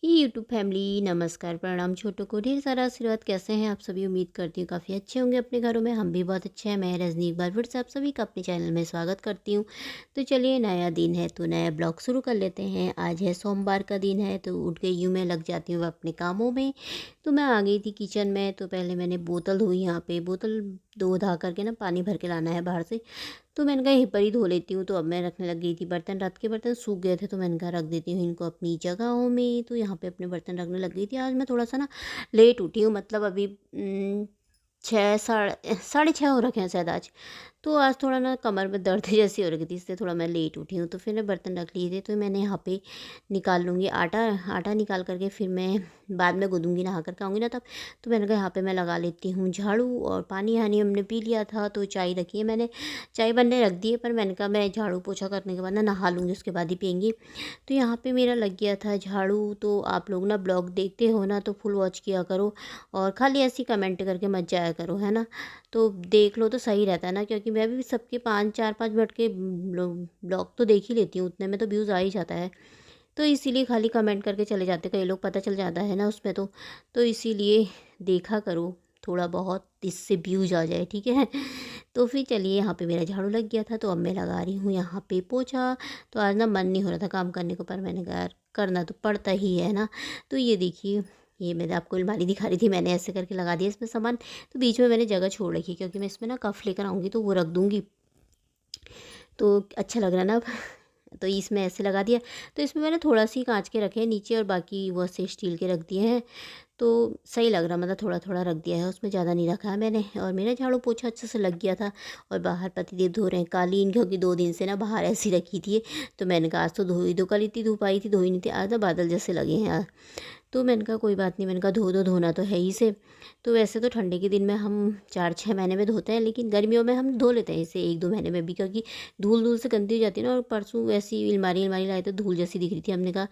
YouTube family नमस्कार प्रणाम। छोटों को ढेर सारा आशीर्वाद। कैसे हैं आप सभी? उम्मीद करती हूँ काफ़ी अच्छे होंगे अपने घरों में। हम भी बहुत अच्छे हैं। मैं रजनी एक बार फिर से आप सभी का अपने चैनल में स्वागत करती हूँ। तो चलिए, नया दिन है तो नया ब्लॉग शुरू कर लेते हैं। आज है सोमवार का दिन है तो उठ के यूँ मैं लग जाती हूँ अपने कामों में। तो मैं आ गई थी किचन में। तो पहले मैंने बोतल धोई। यहाँ पे बोतल धो धा करके ना पानी भर के लाना है बाहर से। तो मैंने कहा यहीं पर ही धो लेती हूँ। तो अब मैं रखने लग गई थी बर्तन। रात के बर्तन सूख गए थे तो मैंने कहा रख देती हूँ इनको अपनी जगहों में। तो यहाँ पे अपने बर्तन रखने लग गई थी। आज मैं थोड़ा सा ना लेट उठी हूँ, मतलब अभी 6 साढ़े 6 हो रखे हैं शायद आज। तो आज थोड़ा ना कमर में दर्द जैसी हो रही थी, इसलिए थोड़ा मैं लेट उठी हूँ। तो फिर मैं बर्तन रख लिए थे तो मैंने यहाँ पे निकाल लूँगी आटा। आटा निकाल करके फिर मैं बाद में गूँधूँगी, नहा करके आऊँगी ना तब। तो मैंने कहा यहाँ पे मैं लगा लेती हूँ झाड़ू। और पानी हानी हमने पी लिया था तो चाय रखी है मैंने, चाय बनने रख दी है। पर मैंने कहा मैं झाड़ू पोछा करने के बाद ना नहा लूँगी, उसके बाद ही पियेंगी। तो यहाँ पे मेरा लग गया था झाड़ू। तो आप लोग ना ब्लॉग देखते हो ना तो फुल वॉच किया करो और खाली ऐसी कमेंट करके मत जाया करो, है ना। तो देख लो तो सही रहता है ना, क्योंकि मैं भी सबके 4-5 मिनट के ब्लॉग तो देख ही लेती हूँ, उतने में तो व्यूज़ आ ही जाता है। तो इसीलिए खाली कमेंट करके चले जाते, कई लोग पता चल जाता है ना उसमें। तो इसीलिए देखा करो थोड़ा बहुत, इससे व्यूज आ जाए, ठीक है। तो फिर चलिए, यहाँ पे मेरा झाड़ू लग गया था तो अब मैं लगा रही हूँ यहाँ पे पोछा। तो आज ना मन नहीं हो रहा था काम करने को, पर मैंने कहा यार करना तो पड़ता ही है ना। तो ये देखिए, ये मैंने आपको अलमारी दिखा रही थी, मैंने ऐसे करके लगा दिया इसमें सामान। तो बीच में मैंने जगह छोड़ रखी क्योंकि मैं इसमें ना कफ लेकर आऊँगी तो वो रख दूँगी। तो अच्छा लग रहा है ना अब। तो इसमें ऐसे लगा दिया। तो इसमें मैंने थोड़ा सी कांच के रखे हैं नीचे और बाकी वो से स्टील के रख दिए हैं। तो सही लग रहा, मतलब थोड़ा थोड़ा रख दिया है, उसमें ज़्यादा नहीं रखा है मैंने। और मेरा झाड़ू पोछा अच्छे से लग गया था। और बाहर पतिदेव धो रहे हैं कालीन, क्योंकि 2 दिन से ना बाहर ऐसी रखी थी। तो मैंने कहा आज तो धो ही दो, कल इतनी धूप आई थी धो ही नहीं थी, आज ना बादल जैसे लगे हैं यार। तो मैंने कहा कोई बात नहीं, मैंने कहा धो दो, धोना तो है ही से। तो वैसे तो ठंडे के दिन में हम 4-6 महीने में धोते हैं, लेकिन गर्मियों में हम धो लेते हैं इसे 1-2 महीने में भी, क्योंकि धूल धूल से गंदी हो जाती है ना। और परसों वैसी अलमारी अलमारी लाए तो धूल जैसी दिख रही थी। हमने कहा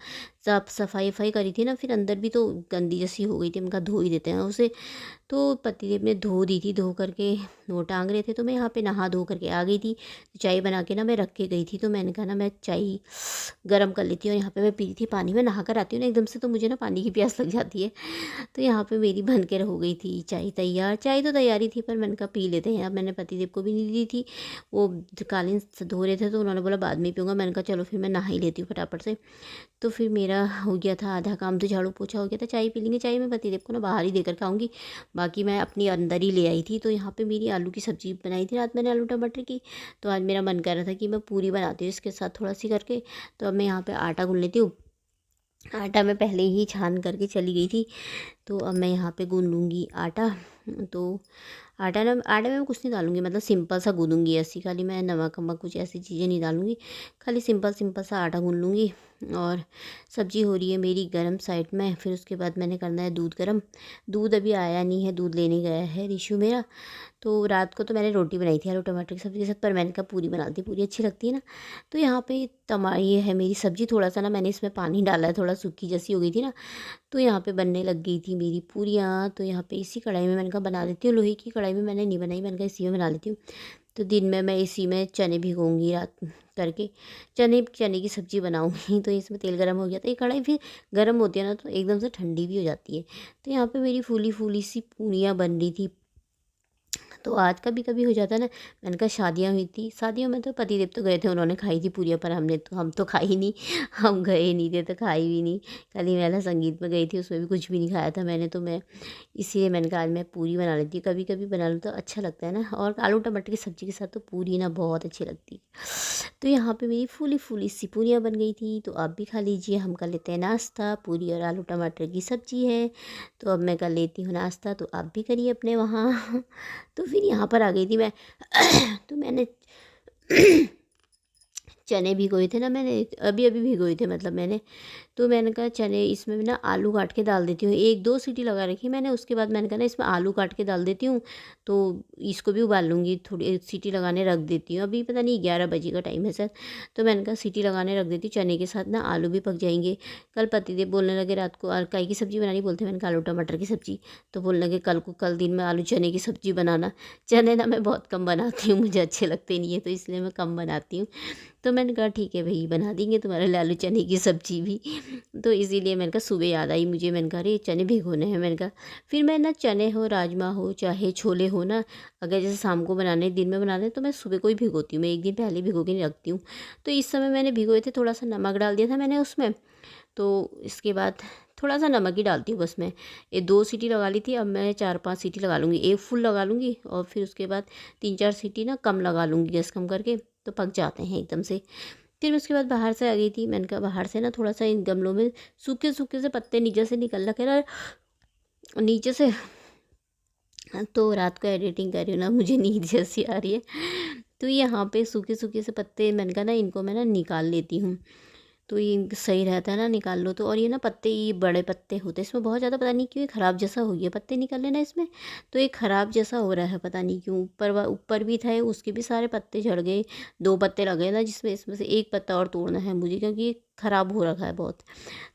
साफ सफाई वफाई करी थी ना, फिर अंदर भी तो गंदी जैसी हो गई थी। हमने कहा धो ही देते हैं उसे। तो पतिदेव ने धो दी थी, धो करके वो टांग रहे थे। तो मैं यहाँ पे नहा धो करके आ गई थी। चाय बना के ना मैं रख के गई थी। तो मैंने कहा ना मैं चाय गर्म कर लेती हूँ। और यहाँ पे मैं पी रही थी पानी। में नहा कर आती हूँ ना एकदम से तो मुझे ना पानी की प्यास लग जाती है। तो यहाँ पे मेरी बन के हो गई थी चाय तैयार। चाय तो तैयारी थी पर मैंने कहा पी लेते हैं। अब मैंने पतिदेव को भी नहीं दी थी, वो कालीन धो रहे थे तो उन्होंने बोला बाद में पीऊँगा। मैंने कहा चलो फिर मैं नहा ही लेती हूँ फटाफट से। तो फिर मेरा हो गया था आधा काम, तो झाड़ू पोछा हो गया था। चाय पी लेंगे। चाय मैं पतिदेव को ना बाहर ही देकर खाऊंगी, बाकी मैं अपनी अंदर ही ले आई थी। तो यहाँ पे मेरी आलू की सब्ज़ी बनाई थी रात मैंने, आलू टमाटर की। तो आज मेरा मन कर रहा था कि मैं पूरी बनाती हूँ इसके साथ थोड़ा सी करके। तो अब मैं यहाँ पे आटा गूँध लेती हूँ। आटा मैं पहले ही छान करके चली गई थी। तो अब मैं यहाँ पे गूँध लूँगी आटा। तो आटा ना, आटे में मैं कुछ नहीं डालूँगी, मतलब सिंपल सा गूँधूँगी ऐसी, खाली मैं नमक वमक कुछ ऐसी चीज़ें नहीं डालूँगी। खाली सिंपल सिंपल सा आटा गूँध लूँगी। और सब्ज़ी हो रही है मेरी गर्म साइड में। फिर उसके बाद मैंने करना है दूध गर्म। दूध अभी आया नहीं है, दूध लेने गया है ऋषु मेरा। तो रात को तो मैंने रोटी बनाई थी आलू टमाटर की सब्ज़ी के साथ, पर मैंने कहा पूरी बनाती, पूरी अच्छी लगती है ना। तो यहाँ पे ये है मेरी सब्ज़ी। थोड़ा सा ना मैंने इसमें पानी डाला है, थोड़ा सूखी जैसी हो गई थी ना। तो यहाँ पे बनने लग गई थी मेरी पूरियाँ। तो यहाँ पे इसी कढ़ाई में मैंने कहा बना लेती हूँ, लोहे की कढ़ाई में मैंने नहीं बनाई, मैंने कहा इसी में बना लेती हूँ। तो दिन में मैं इसी में चने भिगोऊँगी रात करके, चने चने की सब्ज़ी बनाऊँगी। तो इसमें तेल गर्म हो गया था। ये कढ़ाई फिर गर्म होती है ना तो एकदम से ठंडी भी हो जाती है। तो यहाँ पे मेरी फूली फूली सी पूरियाँ बन रही थी। तो आज कभी कभी हो जाता है ना। मैंने कहा शादियाँ हुई थी, शादियों में तो पतिदेव तो गए थे, उन्होंने खाई थी पूरियाँ, पर हम तो खाई नहीं। हम गए नहीं थे तो खाई भी नहीं। कल ही महिला संगीत में गई थी, उसमें भी कुछ भी नहीं खाया था मैंने। तो मैं इसीलिए मैंने कहा आज मैं पूरी बना लेती हूँ, कभी कभी बना लूँ तो अच्छा लगता है ना। और आलू टमाटर की सब्ज़ी के साथ तो पूरी ना बहुत अच्छी लगती है। तो यहाँ पे मेरी फूली फूली सी पूरियाँ बन गई थी। तो आप भी खा लीजिए, हम कर लेते हैं नाश्ता। पूरी और आलू टमाटर की सब्ज़ी है। तो अब मैं कर लेती हूँ नाश्ता, तो आप भी करिए अपने वहाँ। तो फिर यहाँ पर आ गई थी मैं। तो मैंने चने भिगोए थे ना मैंने, अभी अभी भिगोए थे मतलब मैंने। तो मैंने कहा चने इसमें ना आलू काट के डाल देती हूँ। 1-2 सीटी लगा रखी मैंने, उसके बाद मैंने कहा ना इसमें आलू काट के डाल देती हूँ। तो इसको भी उबाल लूँगी, थोड़ी 1 सीटी लगाने रख देती हूँ। अभी पता नहीं 11 बजे का टाइम है सर। तो मैंने कहा सीटी लगाने रख देती हूँ, चने के साथ ना आलू भी पक जाएंगे। कल पतिदेव बोलने लगे रात को काई की सब्ज़ी बनानी, बोलते मैंने कहा आलू टमाटर की सब्ज़ी। तो बोलने लगे कल दिन में आलू चने की सब्ज़ी बनाना। चने ना मैं बहुत कम बनाती हूँ, मुझे अच्छे लगते नहीं है तो इसलिए मैं कम बनाती हूँ। तो मैंने कहा ठीक है भाई, बना देंगे तुम्हारे लिए आलू चने की सब्ज़ी भी। तो इसीलिए मैंने कहा सुबह याद आई मुझे, मैंने कहा अरे चने भिगोने हैं। मैंने कहा फिर मैं ना चने हो, राजमा हो, चाहे छोले हो ना, अगर जैसे शाम को बनाने दिन में बनाने तो मैं सुबह को ही भिगोती हूँ, मैं एक दिन पहले भिगो के नहीं रखती हूँ। तो इस समय मैंने भिगोए थे, थोड़ा सा नमक डाल दिया था मैंने उसमें। तो इसके बाद थोड़ा सा नमक ही डालती हूँ बस मैं। ये 2 सीटी लगा ली थी, अब मैं 4-5 सीटी लगा लूँगी। एक फुल लगा लूँगी और फिर उसके बाद 3-4 सीटी ना कम लगा लूँगी, गैस कम करके, तो पक जाते हैं एकदम से। फिर उसके बाद बाहर से आ गई थी, मैंने कहा बाहर से ना थोड़ा सा इन गमलों में सूखे सूखे से पत्ते नीचे से निकल रखे ना नीचे से। तो रात को एडिटिंग कर रही हूँ ना, मुझे नींद जैसी आ रही है, तो यहाँ पे सूखे सूखे से पत्ते मैंने कहा ना इनको मैं ना निकाल लेती हूँ, तो ये सही रहता है ना, निकाल लो तो। और ये ना पत्ते, ये बड़े पत्ते होते हैं इसमें बहुत ज़्यादा, पता नहीं क्यों ये ख़राब जैसा हो गया, पत्ते निकल लेना इसमें तो ये ख़राब जैसा हो रहा है, पता नहीं क्यों। ऊपर भी था उसके भी सारे पत्ते झड़ गए, 2 पत्ते लगे ना जिसमें, इसमें से एक पत्ता और तोड़ना है मुझे, क्योंकि ये ख़राब हो रखा है बहुत।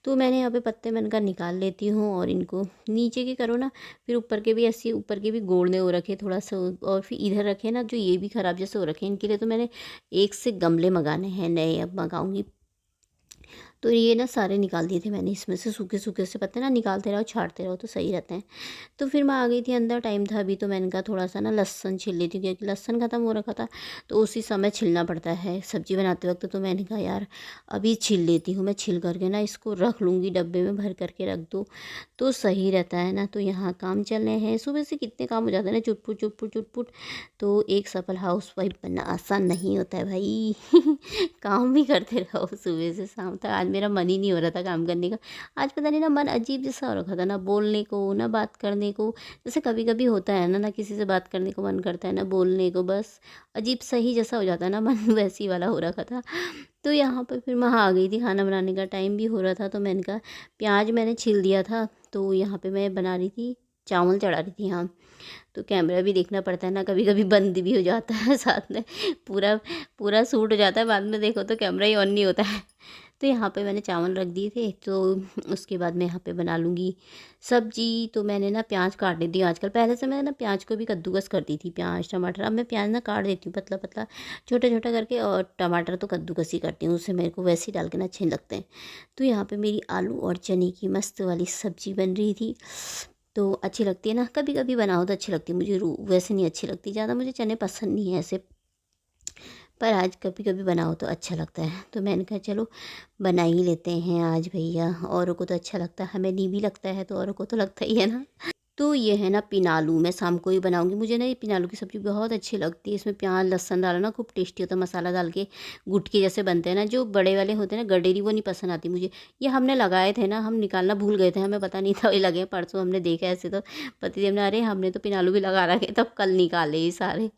तो मैंने यहाँ पे पत्ते मैंने कहा निकाल लेती हूँ, और इनको नीचे के करो ना, फिर ऊपर के भी ऐसे, ऊपर के भी गोड़ने हो रखे थोड़ा सा, और फिर इधर रखे ना जो ये भी ख़राब जैसे हो रखे हैं, इनके लिए तो मैंने एक से गमले मंगाने हैं नए, अब मंगाऊंगी। तो ये ना सारे निकाल दिए थे मैंने, इसमें से सूखे सूखे से पत्ते ना निकालते रहो, छाँटते रहो तो सही रहते हैं। तो फिर मैं आ गई थी अंदर, टाइम था अभी, तो मैंने कहा थोड़ा सा ना लहसुन छिल लेती हूँ, क्योंकि लहसुन ख़त्म हो रखा था, तो उसी समय छिलना पड़ता है सब्ज़ी बनाते वक्त। तो मैंने कहा यार अभी छिल लेती हूँ, मैं छिल करके ना इसको रख लूँगी, डब्बे में भर करके रख दो तो सही रहता है ना। तो यहाँ काम चल रहे हैं, सुबह से कितने काम हो जाते हैं ना, चुटपुट चुटपुट चुटपुट। तो एक सफल हाउसवाइफ बनना आसान नहीं होता है भाई। काम भी करते रहो सुबह से शाम तक। आज मेरा मन ही नहीं हो रहा था काम करने का, आज पता नहीं ना मन अजीब जैसा हो रखा था, ना बोलने को ना बात करने को। जैसे कभी कभी होता है ना, ना किसी से बात करने को मन करता है ना बोलने को, बस अजीब सही जैसा हो जाता है ना मन, वैसी वाला हो रखा था। तो यहाँ पर फिर मैं आ गई थी, खाना बनाने का टाइम भी हो रहा था, तो मैंने कहा प्याज मैंने छील दिया था, तो यहाँ पे मैं बना रही थी, चावल चढ़ा रही थी। हाँ, तो कैमरा भी देखना पड़ता है ना, कभी कभी बंद भी हो जाता है साथ में, पूरा पूरा शूट हो जाता है, बाद में देखो तो कैमरा ही ऑन नहीं होता है। तो यहाँ पे मैंने चावल रख दिए थे, तो उसके बाद मैं यहाँ पे बना लूँगी सब्जी। तो मैंने ना प्याज काट लेती हूँ आजकल, पहले से मैं ना प्याज को भी कद्दूकस करती थी, प्याज टमाटर, अब मैं प्याज ना काट देती हूँ पतला पतला छोटा छोटा करके, और टमाटर तो कद्दूकस ही करती हूँ, उससे मेरे को वैसे ही डाल के ना अच्छे लगते हैं। तो यहाँ पे मेरी आलू और चने की मस्त वाली सब्जी बन रही थी, तो अच्छी लगती है ना, कभी कभी बनाओ तो अच्छी लगती है मुझे, वैसे नहीं अच्छी लगती ज़्यादा, मुझे चने पसंद नहीं है ऐसे, पर आज कभी कभी बनाओ तो अच्छा लगता है। तो मैंने कहा चलो बना ही लेते हैं आज भैया, औरों को तो अच्छा लगता है, हमें नहीं भी लगता है तो औरों को तो लगता ही है ना। तो ये है ना पिनालू, मैं शाम को ही बनाऊंगी, मुझे ना ये पिनालू की सब्ज़ी बहुत अच्छी लगती है, इसमें प्याज लहसुन डाला ना खूब टेस्टी होता है, मसाला डाल के गुटके जैसे बनते हैं ना, जो बड़े वाले होते हैं ना गडेरी, वो नहीं पसंद आती मुझे। ये हमने लगाए थे ना, हम निकालना भूल गए थे, हमें पता नहीं था ये लगे, परसों हमने देखा ऐसे, तो पतिदेव ने अरे हमने तो पिनालू भी लगा रखे, तब कल निकाले ये सारे,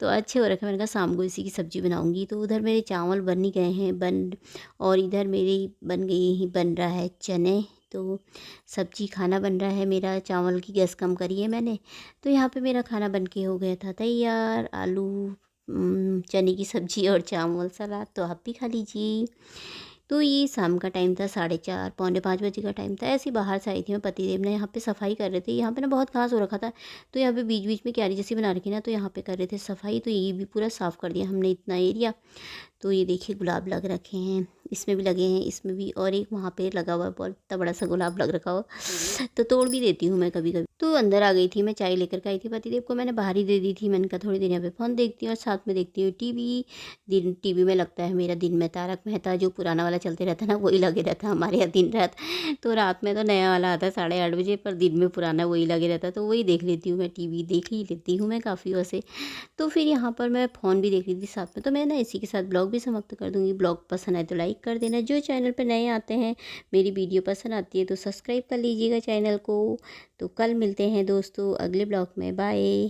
तो अच्छे हो रखे। मैंने कहा शाम को इसी की सब्ज़ी बनाऊँगी। तो उधर मेरे चावल बन ही गए हैं और इधर मेरी बन रहा है चने, तो सब्जी खाना बन रहा है मेरा, चावल की गैस कम करी है मैंने। तो यहाँ पे मेरा खाना बन के हो गया था तैयार, आलू चने की सब्ज़ी और चावल सलाद, तो आप भी खा लीजिए। तो ये शाम का टाइम था, 4:30 पौने 5 बजे का टाइम था, ऐसे ही बाहर से आई थी मैं, पतिदेव ने यहाँ पे सफाई कर रहे थे, यहाँ पे ना बहुत घास हो रखा था, तो यहाँ पे बीच बीच में क्यारी जैसी बना रखी ना, तो यहाँ पे कर रहे थे सफाई, तो ये भी पूरा साफ़ कर दिया हमने इतना एरिया। तो ये देखिए गुलाब लग रखे हैं, इसमें भी लगे हैं, इसमें भी, और एक वहाँ पे लगा हुआ है बहुत इतना बड़ा सा गुलाब लग रखा हो, तो तोड़ भी देती हूँ मैं कभी कभी। तो अंदर आ गई थी मैं, चाय लेकर के आई थी, पतिदेव को मैंने बाहर ही दे दी थी, मैंने कहा थोड़ी देर यहाँ पे फ़ोन देखती हूँ और साथ में देखती हूँ टीवी। टीवी में लगता है मेरा दिन में तारक मेहता, जो पुराना वाला चलते रहता है ना, वही लगे रहता है हमारे यहाँ दिन रात। तो रात में तो नया वाला आता है 8:30 बजे, पर दिन में पुराना वही लगे रहता है, तो वही देख लेती हूँ मैं, टीवी देख ही लेती हूँ मैं काफ़ी वैसे। तो फिर यहाँ पर मैं फ़ोन भी देख रही थी साथ में, तो मैं ना इसी के साथ ब्लॉग भी समाप्त कर दूँगी। ब्लॉग पसंद आए तो लाइक कर देना, जो चैनल पर नए आते हैं, मेरी वीडियो पसंद आती है तो सब्सक्राइब कर लीजिएगा चैनल को। तो कल मिलते हैं दोस्तों अगले ब्लॉग में, बाय।